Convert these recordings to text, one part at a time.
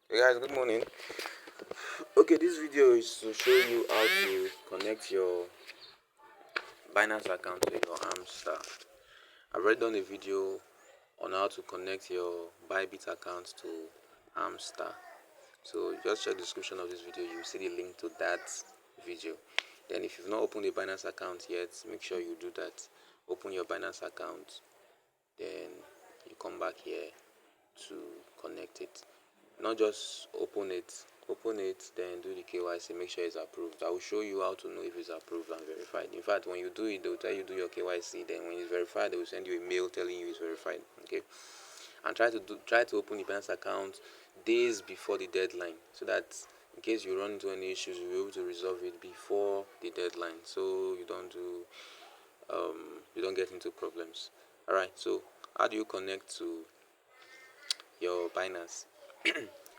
Hey guys, good morning. Okay, this video is to show you how to connect your Binance account to your Hamster. I've already done a video on how to connect your ByBit account to Hamster. So just check the description of this video, you will see the link to that video. Then if you've not opened a Binance account yet, make sure you do that. Open your Binance account, then you come back here to connect it. Not just open it, then do the KYC, make sure it's approved. I will show you how to know if it's approved and verified. In fact, when you do it, they will tell you do your KYC, then when it's verified, they will send you a mail telling you it's verified. Okay, and try to open the Binance account days before the deadline, so that in case you run into any issues, you'll be able to resolve it before the deadline, so you don't get into problems. All right, so how do you connect to your Binance?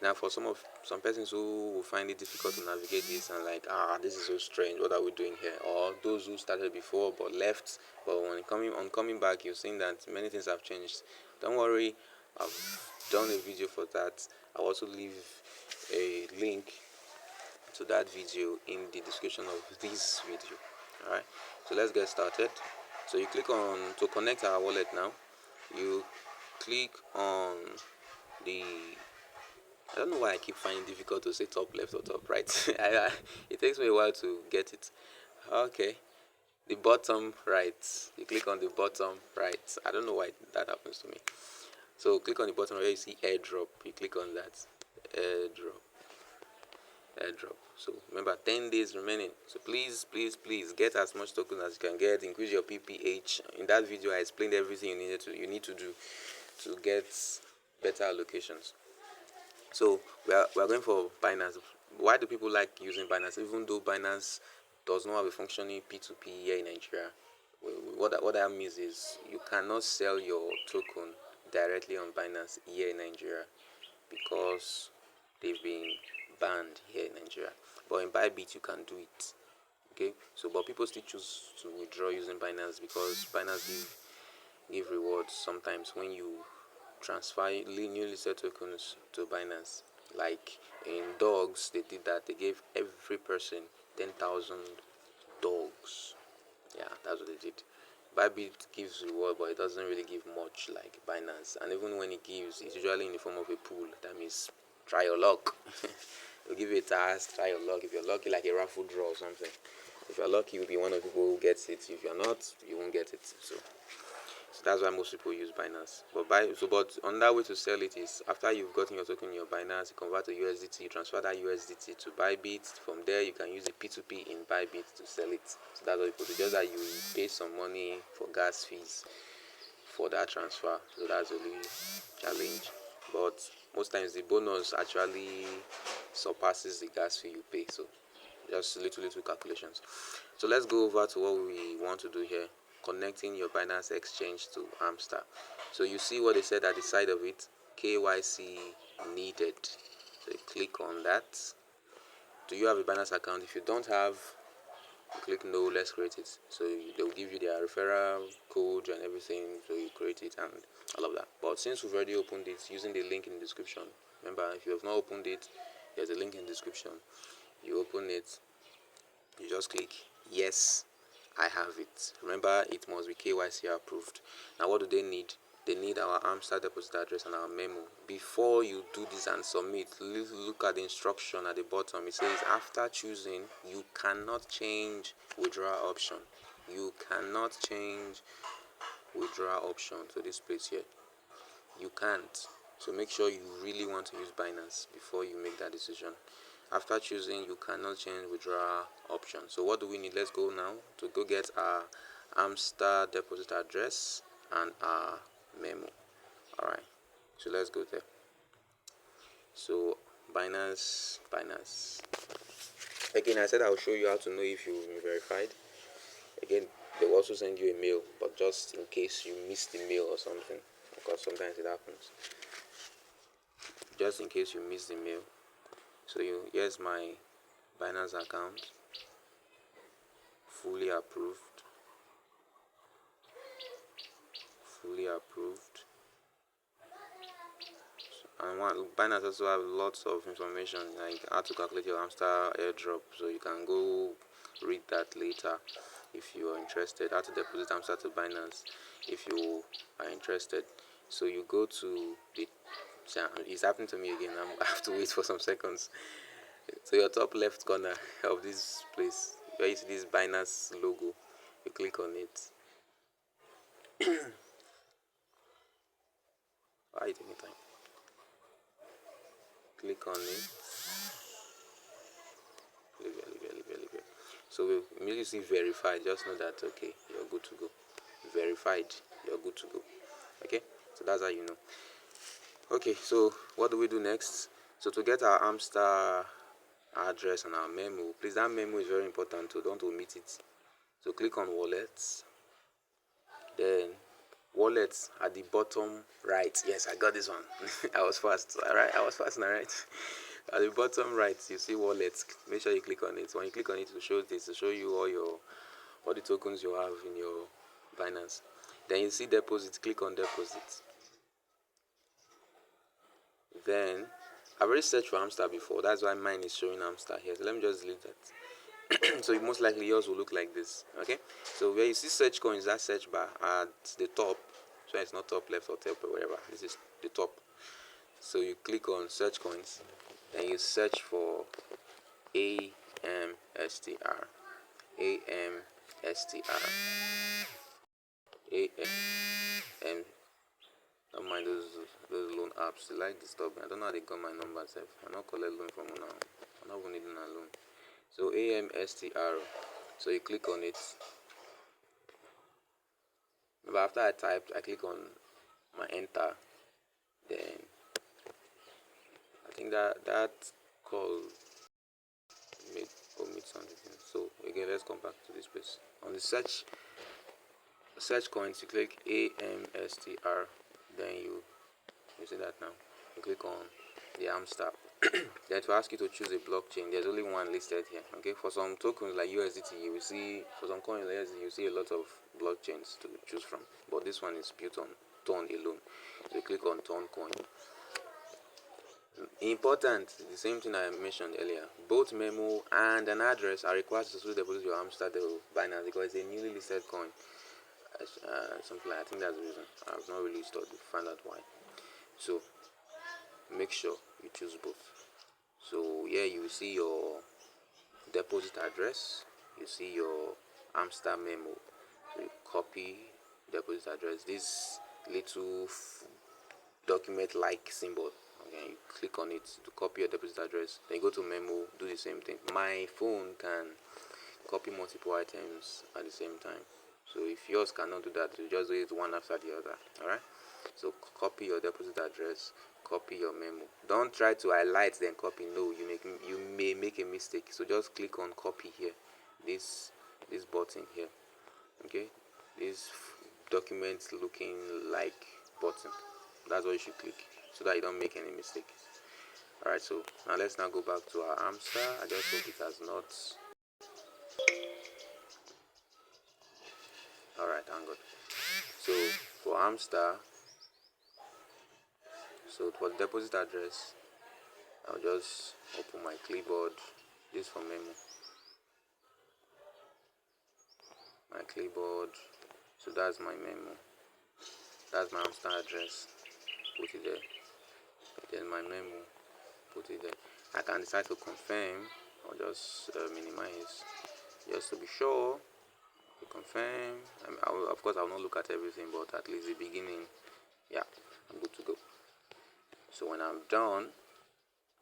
Now, for some persons who will find it difficult to navigate this and like, this is so strange, what are we doing here? Or those who started before but left, but when coming back, you've seen that many things have changed. Don't worry, I've done a video for that. I'll also leave a link to that video in the description of this video. All right, so let's get started. So you click on to connect our wallet. Now you click on the I don't know why I keep finding it difficult to say top left or top right. It takes me a while to get it. Okay, the bottom right. You click on the bottom right. I don't know why that happens to me. So click on the bottom where you see airdrop. You click on that. Airdrop. So remember, 10 days remaining. So please get as much tokens as you can get. Increase your PPH. In that video, I explained everything you need to do to get better allocations. So we are going for Binance. Why do people like using Binance? Even though Binance does not have a functioning P2P here in Nigeria, what that means is you cannot sell your token directly on Binance here in Nigeria because they've been banned here in Nigeria. But in ByBit you can do it. Okay, so but people still choose to withdraw using Binance because Binance give rewards sometimes when you transfer newly set tokens to Binance. Like in dogs, they did that. They gave every person 10,000 dogs. Yeah, that's what they did. Bybit gives reward, but it doesn't really give much like Binance. And even when it gives, it's usually in the form of a pool. That means try your luck. They'll give you a task, try your luck. If you're lucky, like a raffle draw or something. If you're lucky, you'll be one of the people who gets it. If you're not, you won't get it. So that's why most people use Binance. But another way to sell it is after you've gotten your token in your Binance, you convert to USDT, you transfer that USDT to ByBit. From there, you can use the P2P in ByBit to sell it. So that's what people do. Just that you pay some money for gas fees for that transfer. So that's the only challenge. But most times the bonus actually surpasses the gas fee you pay. So just little calculations. So let's go over to what we want to do here, connecting your Binance exchange to Hamster. So you see what they said at the side of it, KYC needed. So you click on that. Do you have a Binance account? If you don't have, you click no, let's create it. So they'll give you their referral code and everything, so you create it and all of that. But since we've already opened it using the link in the description, remember, if you have not opened it, there's a link in the description. You open it, you just click yes, I have it. Remember, it must be KYC approved. Now what do they need? They need our Hamster deposit address and our memo. Before you do this and submit, look at the instruction at the bottom. It says after choosing, you cannot change withdrawal option. You cannot change withdrawal option to this place here. You can't. So make sure you really want to use Binance before you make that decision. After choosing, you cannot change withdrawal option. So what do we need? Let's go now to go get our Hamster deposit address and our memo. Alright, so let's go there. So Binance. Again, I said I'll show you how to know if you've been verified. Again, they will also send you a mail, but just in case you missed the mail or something, because sometimes it happens. Just in case you missed the mail. So here's my Binance account, fully approved. And Binance also have lots of information like how to calculate your hamster airdrop, so you can go read that later if you are interested. How to deposit hamster to Binance if you are interested. So you go to the, it's happening to me again. I have to wait for some seconds. So your top left corner of this place, where you see this Binance logo, you click on it. Why are you taking time? Click on it. Leave it. So we immediately see verified. Just know that okay, you're good to go. Verified, you're good to go. Okay, so that's how you know. Okay, so what do we do next? So to get our hamster address and our memo, please, that memo is very important, so don't omit it. So click on wallets, then wallets at the bottom right. Yes, I got this one. I was fast. All right, I was fast. All right. At the bottom right, you see wallets. Make sure you click on it. When you click on it, it will show this. To show you all the tokens you have in your Binance. Then you see deposit. Click on deposit. Then I've already searched for hamster before. That's why mine is showing hamster here. So let me just delete that. So most likely yours will look like this. Okay. So where you see search coins, that search bar at the top. So it's not top left or top or wherever. This is the top. So you click on search coins. Then you search for AMSTR. AMSTR. AM. Don't mind those loan apps. They like disturbing. I don't know how they got my number. I'm not collect loan from now. I'm not even needing a loan. So AMSTR. So you click on it. But after I typed, I click on my enter. Then I think that call may omit something. So again, let's come back to this place. On the search coins, you click AMSTR. Then you see that now. You click on the hamster. Then to ask you to choose a blockchain, there's only one listed here. Okay, for some tokens like USDT, you will see, for some coins like USDT, you see a lot of blockchains to choose from. But this one is built on Ton alone. So you click on Ton coin. Important, the same thing I mentioned earlier. Both memo and an address are required to successfully deposit your hamster to Binance because it's a newly listed coin. Something like, I think that's the reason. I've not really studied to find out why. So make sure you choose both. So here you will see your deposit address, you see your hamster memo. So you copy deposit address, this little document like symbol. Okay, you click on it to copy your deposit address. Then you go to memo, do the same thing. My phone can copy multiple items at the same time. So if yours cannot do that, you just do it one after the other. Alright? So copy your deposit address, copy your memo. Don't try to highlight then copy. No, you may make a mistake. So just click on copy here. This button here. Okay? This document looking like button. That's what you should click so that you don't make any mistake. Alright, so now let's go back to our hamster. I just hope it has not. Alright, thank God. So for hamster, so for deposit address, I'll just open my clipboard. This for memo. My clipboard. So that's my memo. That's my hamster address. Put it there. Then my memo. Put it there. I can decide to confirm or just minimize, just to be sure. To confirm. Of course, I will not look at everything, but at least the beginning. Yeah, I'm good to go. So when I'm done,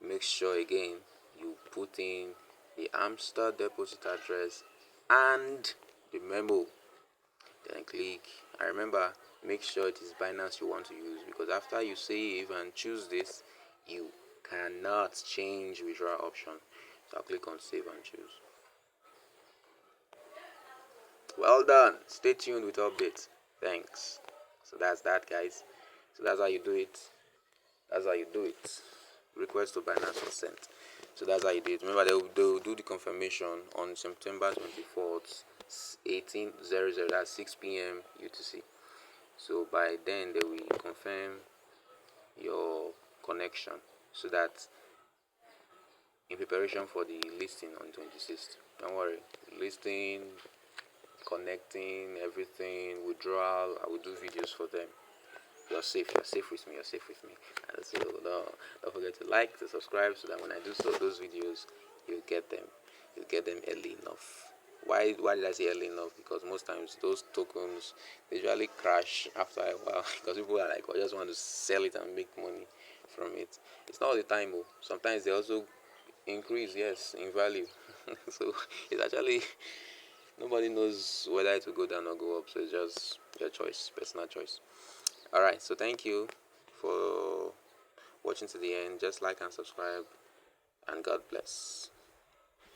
make sure again you put in the hamster deposit address and the memo. Then click. And remember, make sure it is Binance you want to use, because after you save and choose this, you cannot change withdrawal option. So I'll click on save and choose. Well done. Stay tuned with updates. Thanks. So that's that, guys. So that's how you do it. That's how you do it. Request to Binance was sent. So that's how you do it. Remember, they'll do the confirmation on September 24th, 18:00. That's 6 p.m. UTC. So by then they will confirm your connection, so that in preparation for the listing on 26th. Don't worry, listing, connecting, everything, withdrawal, I will do videos for them. You're safe with me, you're safe with me. And so don't forget to like, to subscribe, so that when I do those videos, you get them early enough. Why did I say early enough? Because most times those tokens, they usually crash after a while because people are like, I just want to sell it and make money from it. It's not all the time, though. Sometimes they also increase, yes, in value. So it's actually, nobody knows whether it will go down or go up. So it's just your choice, personal choice. All right, so thank you for watching to the end. Just like and subscribe, and God bless.